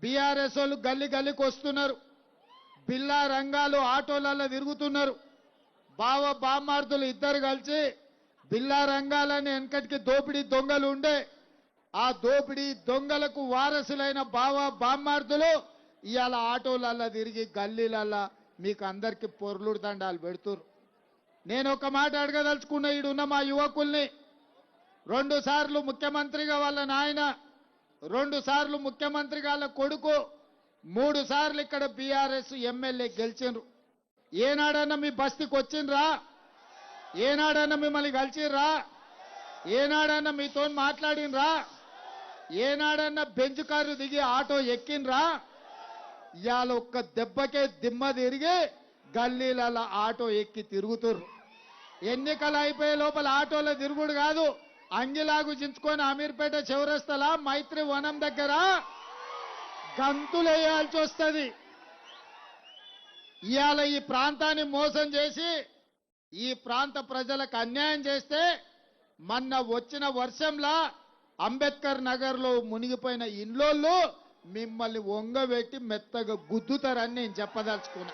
BRS వాళ్ళు గల్లి గల్లికి వస్తున్నారు. బిల్లా రంగాలు ఆటోలలో తిరుగుతున్నారు. బావ బామ్మార్దులు ఇద్దరు కలిసి బిల్లా రంగాలని వెనకటికి దోపిడీ దొంగలు ఉండే ఆ దోపిడీ దొంగలకు వారసులైన బావ బామ్మార్దులు ఇవాళ ఆటోలలో తిరిగి గల్లీలల్లా మీకు అందరికీ పొర్లుడు దండాలు పెడుతురు. నేను ఒక మాట అడగదలుచుకున్న ఈడున్న మా యువకుల్ని, 2 సార్లు ముఖ్యమంత్రిగా వాళ్ళ నాయన, 2 సార్లు ముఖ్యమంత్రిగా వాళ్ళ కొడుకు, 3 సార్లు ఇక్కడ బీఆర్ఎస్ ఎమ్మెల్యే గెలిచిండ్రు. ఏనాడన్నా మీ బస్తీకి వచ్చిండ్రా? ఏనాడన్నా మిమ్మల్ని కలిసిర్రా? ఏనాడన్నా మీతో మాట్లాడినరా? ఏనాడన్నా బెంచ్ కారు దిగి ఆటో ఎక్కినరా? ఇవాళ ఒక్క దెబ్బకే దిమ్మ తిరిగి గల్లీలలో ఆటో ఎక్కి తిరుగుతుర్రు. ఎన్నికలు అయిపోయే లోపల ఆటోలో తిరుగుడు కాదు, అంగిలాగు చించుకొని అమీర్పేట చౌరస్తలా మైత్రి వనం దగ్గర గంతులేయాల్సి వస్తుంది. ఇవాళ ఈ ప్రాంతాన్ని మోసం చేసి ఈ ప్రాంత ప్రజలకు అన్యాయం చేస్తే మొన్న వచ్చిన వర్షంలా అంబేద్కర్ నగర్లో మునిగిపోయిన ఇండ్లోళ్ళు మిమ్మల్ని వంగబెట్టి మెత్తగా గుద్దుతారని నేను చెప్పదలుచుకున్నా.